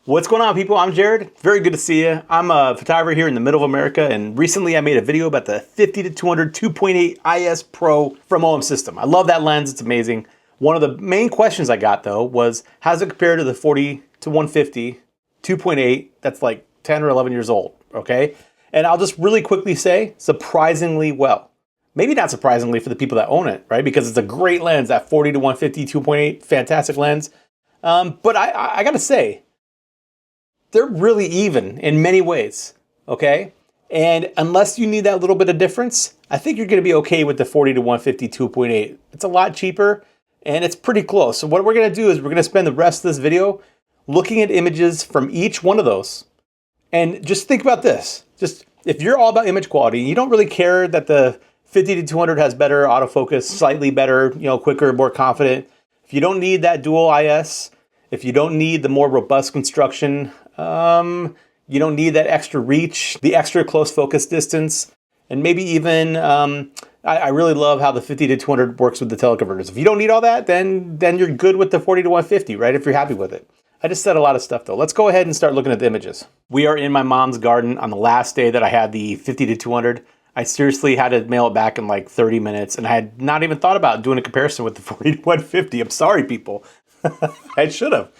What's going on, people? I'm Jared. Very good to see you. I'm a photographer here in the middle of America, and recently I made a video about the 50-200 2.8 IS Pro from OM System. I love that lens. It's amazing. One of the main questions I got, though, was how does it compare to the 40-150 2.8 that's like 10 or 11 years old, okay? And I'll just really quickly say, surprisingly well. Maybe not surprisingly for the people that own it, right? Because it's a great lens, that 40-150 2.8, fantastic lens. But I gotta say, they're really even in many ways, okay? And unless you need that little bit of difference, I think you're gonna be okay with the 40-150 2.8. It's a lot cheaper and it's pretty close. So what we're gonna do is we're gonna spend the rest of this video looking at images from each one of those. And just think about this. Just if you're all about image quality, you don't really care that the 50-200 has better autofocus, slightly better, quicker, more confident. If you don't need that dual IS, if you don't need the more robust construction, you don't need that extra reach, the extra close focus distance, and maybe even, I really love how the 50-200 works with the teleconverters. If you don't need all that, then you're good with the 40-150, right? If you're happy with it. I just said a lot of stuff though. Let's go ahead and start looking at the images. We are in my mom's garden on the last day that I had the 50-200. I seriously had to mail it back in like 30 minutes, and I had not even thought about doing a comparison with the 40-150. I'm sorry, people. I should have.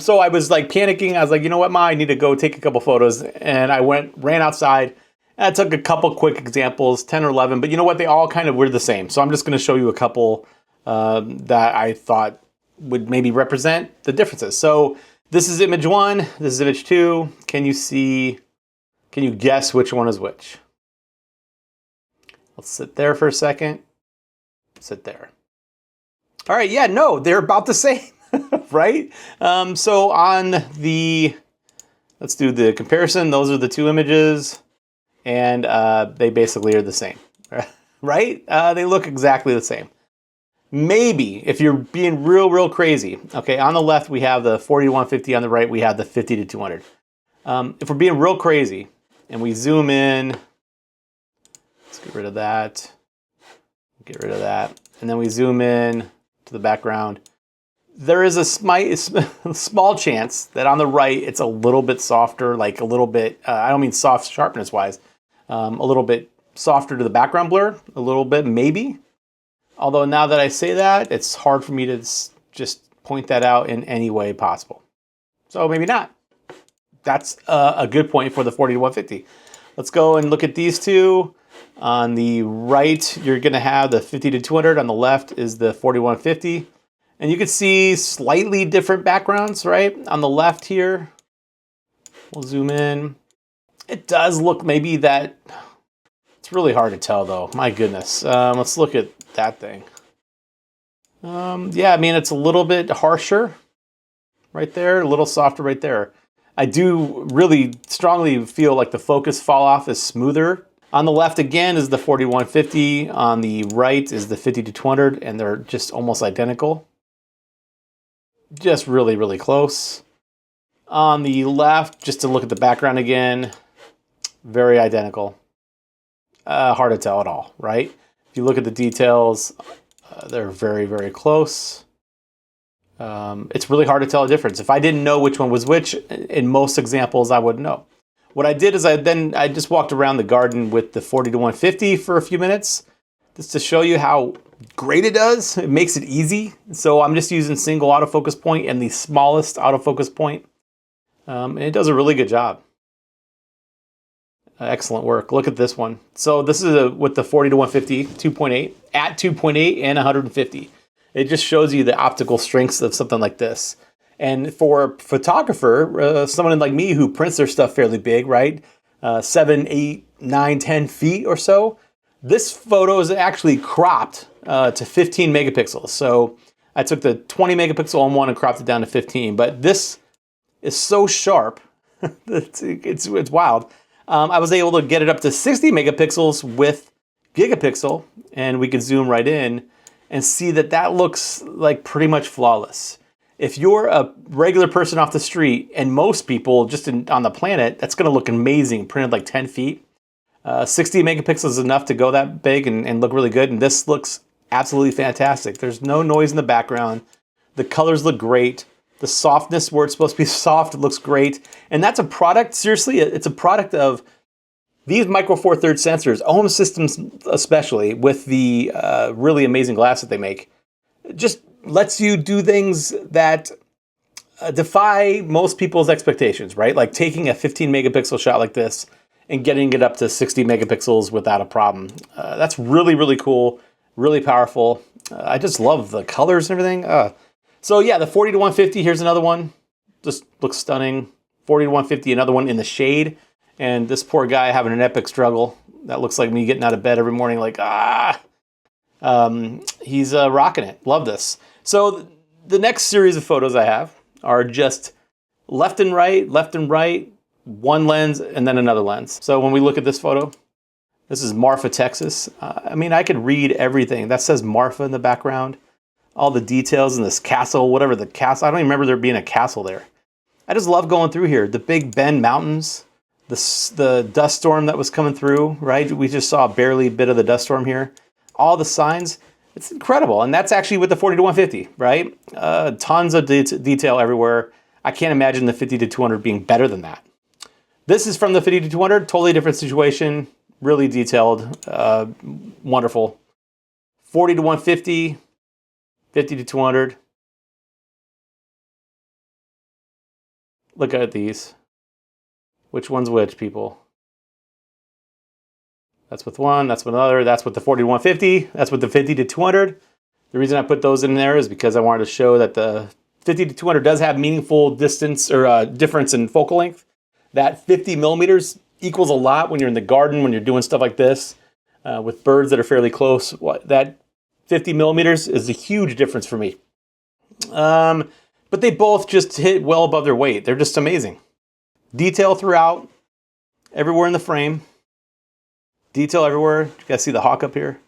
So I was like panicking. I was like, you know what, Ma, I need to go take a couple photos. And I ran outside, and I took a couple quick examples, 10 or 11, but you know what? They all kind of were the same. So I'm just going to show you a couple that I thought would maybe represent the differences. So this is image 1, this is image 2. Can you guess which one is which? Let's sit there for a second. Sit there. All right, yeah, no, they're about the same. Right? So on let's do the comparison. Those are the two images, and they basically are the same, right? They look exactly the same. Maybe if you're being real crazy. Okay, on the left we have the 40-150. On the right we have the 50-200. If we're being real crazy and we zoom in, let's get rid of that. Get rid of that, and then we zoom in to the background. There is a small chance that on the right it's a little bit softer, like a little bit, I don't mean soft sharpness wise, a little bit softer to the background blur, a little bit maybe. Although now that I say that, it's hard for me to just point that out in any way possible. So maybe not. That's a good point for the 40-150. Let's go and look at these two. On the right, you're gonna have the 50-200. On the left is the 40-150. And you can see slightly different backgrounds, right? On the left here, we'll zoom in. It does look maybe that, it's really hard to tell though, my goodness. Let's look at that thing. Yeah, I mean, it's a little bit harsher right there, a little softer right there. I do really strongly feel like the focus fall off is smoother. On the left again is the 40-150, on the right is the 50-200, and they're just almost identical. Just really close. On the left, just to look at the background again, very identical. Hard to tell at all, right? If you look at the details, they're very close. It's really hard to tell a difference. If I didn't know which one was which, in most examples, I wouldn't know. What I did is I just walked around the garden with the 40-150 for a few minutes, just to show you how great it does. It makes it easy. So I'm just using single autofocus point and the smallest autofocus point. And it does a really good job. Excellent work. Look at this one. So this is with the 40-150 2.8 at 2.8 and 150. It just shows you the optical strengths of something like this. And for a photographer, someone like me who prints their stuff fairly big, right? 7, 8, 9, 10 feet or so. This photo is actually cropped to 15 megapixels. So I took the 20 megapixel on one and cropped it down to 15. But this is so sharp, it's wild. I was able to get it up to 60 megapixels with gigapixel, and we could zoom right in and see that looks like pretty much flawless. If you're a regular person off the street, and most people just on the planet, that's gonna look amazing, printed like 10 feet. 60 megapixels is enough to go that big and look really good, and this looks absolutely fantastic. There's no noise in the background. The colors look great. the softness where it's supposed to be soft. It looks great. And that's a product, seriously, it's a product of these Micro Four Thirds sensors, Ohm Systems especially, with the really amazing glass that they make. It just lets you do things that defy most people's expectations, right? Like taking a 15 megapixel shot like this and getting it up to 60 megapixels without a problem. That's really, really cool, really powerful. I just love the colors and everything. So yeah, the 40 to 150, here's another one. Just looks stunning. 40 to 150, another one in the shade. And this poor guy having an epic struggle. That looks like me getting out of bed every morning like, he's rocking it. Love this. So the next series of photos I have are just left and right, one lens, and then another lens. So when we look at this photo, this is Marfa, Texas. I mean, I could read everything. That says Marfa in the background. All the details in this castle, whatever the castle. I don't even remember there being a castle there. I just love going through here. The Big Bend Mountains, the dust storm that was coming through, right? We just saw barely a bit of the dust storm here. All the signs. It's incredible. And that's actually with the 40 to 150, right? Tons of detail everywhere. I can't imagine the 50 to 200 being better than that. This is from the 50 to 200, totally different situation, really detailed, wonderful. 40 to 150, 50 to 200. Look at these. Which one's which, people? That's with one, that's with another, that's with the 40 to 150, that's with the 50 to 200. The reason I put those in there is because I wanted to show that the 50 to 200 does have meaningful distance or difference in focal length. That 50 millimeters equals a lot when you're in the garden, when you're doing stuff like this with birds that are fairly close. That 50 millimeters is a huge difference for me. But they both just hit well above their weight. They're just amazing. Detail throughout, everywhere in the frame. Detail everywhere. You guys see the hawk up here?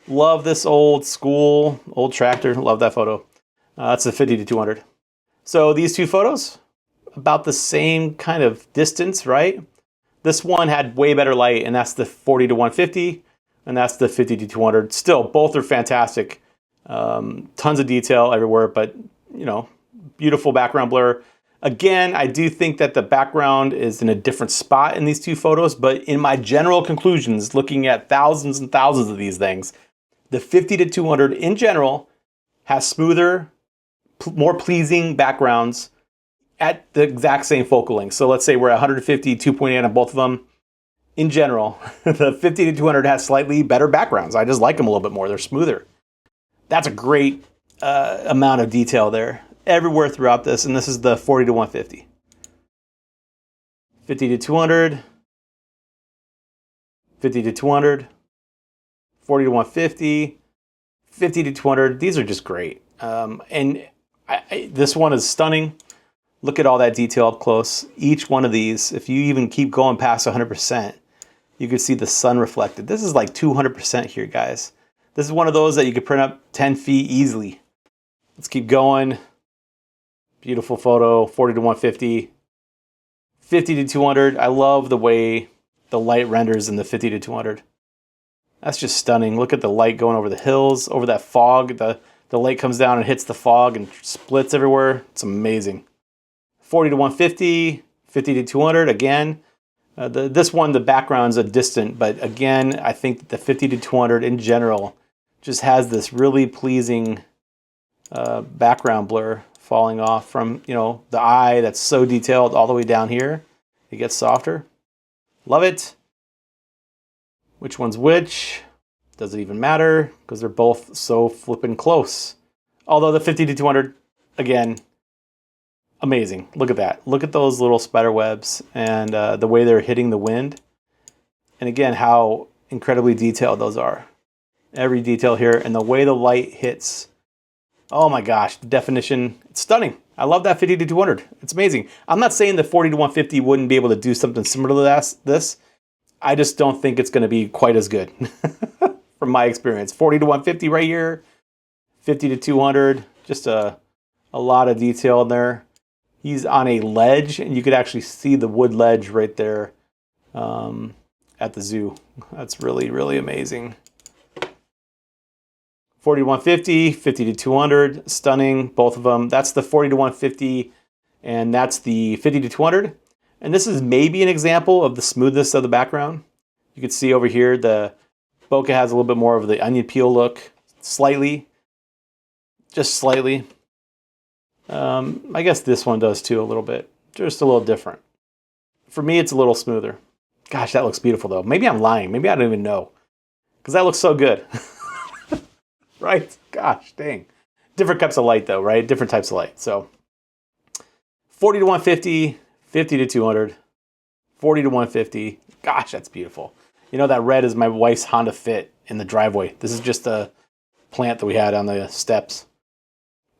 Love this old school, old tractor. Love that photo. That's the 50 to 200. So these two photos, about the same kind of distance, right? This one had way better light, and that's the 40 to 150, and that's the 50 to 200. Still, both are fantastic. Tons of detail everywhere, but, you know, beautiful background blur. Again, I do think that the background is in a different spot in these two photos, but in my general conclusions, looking at thousands and thousands of these things, the 50 to 200 in general has smoother, more pleasing backgrounds at the exact same focal length. So let's say we're at 150, 2.8 on both of them. In general, the 50 to 200 has slightly better backgrounds. I just like them a little bit more. They're smoother. That's a great amount of detail there everywhere throughout this, and this is the 40 to 150. 50 to 200, 50 to 200, 40 to 150, 50 to 200. These are just great. And this one is stunning. Look at all that detail up close. Each one of these, if you even keep going past 100%, you can see the sun reflected. This is like 200% here, guys. This is one of those that you could print up 10 feet easily. Let's keep going. Beautiful photo, 40 to 150, 50 to 200. I love the way the light renders in the 50 to 200. That's just stunning. Look at the light going over the hills, over that fog. The light comes down and hits the fog and splits everywhere. It's amazing. 40 to 150, 50 to 200. Again, this one, the background's a distant, but again, I think that the 50 to 200 in general just has this really pleasing background blur falling off from, you know, the eye that's so detailed all the way down here. It gets softer. Love it. Which one's which? Doesn't even matter because they're both so flippin' close. Although the 50 to 200, again, amazing. Look at that. Look at those little spider webs and the way they're hitting the wind. And again, how incredibly detailed those are. Every detail here and the way the light hits. Oh my gosh, the definition, it's stunning. I love that 50 to 200. It's amazing. I'm not saying the 40 to 150 wouldn't be able to do something similar to this. I just don't think it's going to be quite as good from my experience. 40 to 150 right here, 50 to 200, just a lot of detail in there. He's on a ledge, and you could actually see the wood ledge right there at the zoo. That's really, really amazing. 40 to 150, 50 to 200, stunning, both of them. That's the 40 to 150, and that's the 50 to 200. And this is maybe an example of the smoothness of the background. You can see over here, the bokeh has a little bit more of the onion peel look, slightly, just slightly. I guess this one does too a little bit, just a little different. For me, it's a little smoother. Gosh, that looks beautiful though. Maybe I'm lying. Maybe I don't even know, because that looks so good. Right? Gosh, dang. Different types of light though, right? Different types of light. So 40 to 150, 50 to 200, 40 to 150. Gosh, that's beautiful. You know, that red is my wife's Honda Fit in the driveway. This is just a plant that we had on the steps.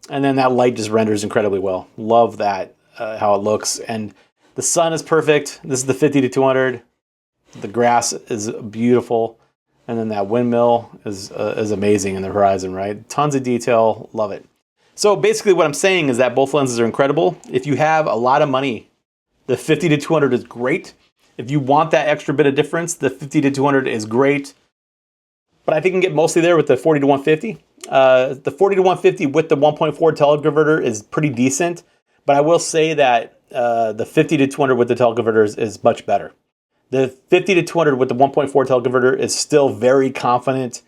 And then that light just renders incredibly well. Love that, how it looks. And the sun is perfect. This is the 50 to 200. The grass is beautiful. And then that windmill is amazing in the horizon, right? Tons of detail. Love it. So basically what I'm saying is that both lenses are incredible. If you have a lot of money, the 50 to 200 is great. If you want that extra bit of difference, the 50 to 200 is great. But I think you can get mostly there with the 40 to 150. The 40 to 150 with the 1.4 teleconverter is pretty decent. But I will say that the 50 to 200 with the teleconverter is much better. The 50 to 200 with the 1.4 teleconverter is still very confident,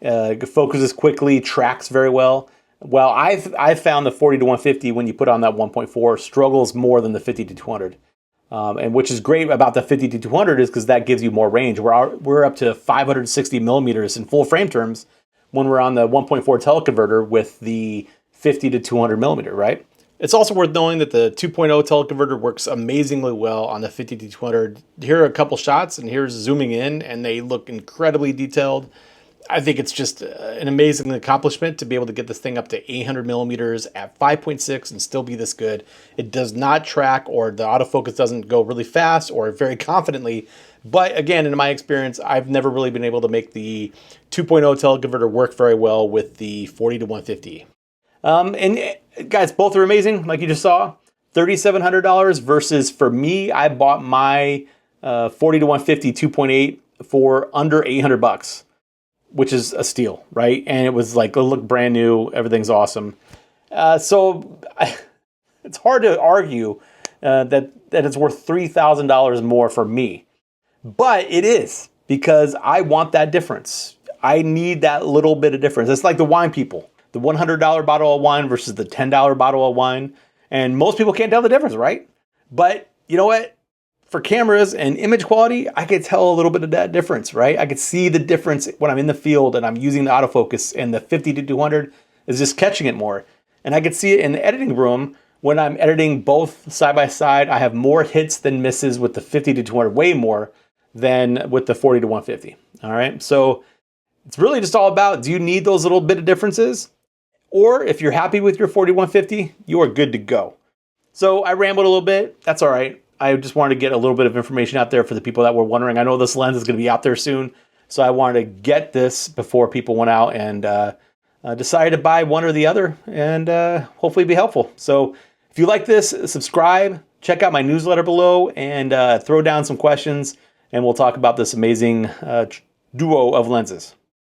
focuses quickly, tracks very well. Well, I've found the 40 to 150 when you put on that 1.4 struggles more than the 50 to 200. And which is great about the 50 to 200 is because that gives you more range. We're up to 560 millimeters in full frame terms when we're on the 1.4 teleconverter with the 50 to 200 millimeter, right? It's also worth knowing that the 2.0 teleconverter works amazingly well on the 50 to 200. Here are a couple shots, and here's zooming in, and they look incredibly detailed. I think it's just an amazing accomplishment to be able to get this thing up to 800 millimeters at 5.6 and still be this good. It does not track, or the autofocus doesn't go really fast or very confidently. But again, in my experience, I've never really been able to make the 2.0 teleconverter work very well with the 40 to 150. And guys, both are amazing, like you just saw. $3,700 versus, for me, I bought my 40 to 150 2.8 for under $800, which is a steal, right? And it was like, it looked brand new, everything's awesome. So it's hard to argue that it's worth $3,000 more for me. But it is, because I want that difference. I need that little bit of difference. It's like the wine people. The $100 bottle of wine versus the $10 bottle of wine. And most people can't tell the difference, right? But you know what? For cameras and image quality, I could tell a little bit of that difference, right? I could see the difference when I'm in the field and I'm using the autofocus, and the 50 to 200 is just catching it more. And I could see it in the editing room when I'm editing both side by side. I have more hits than misses with the 50 to 200, way more than with the 40 to 150. All right. So it's really just all about, do you need those little bit of differences? Or if you're happy with your 40 to 150, you are good to go. So I rambled a little bit. That's all right. I just wanted to get a little bit of information out there for the people that were wondering. I know this lens is going to be out there soon, so I wanted to get this before people went out and decided to buy one or the other, and hopefully be helpful. So if you like this, subscribe, check out my newsletter below, and throw down some questions, and we'll talk about this amazing duo of lenses.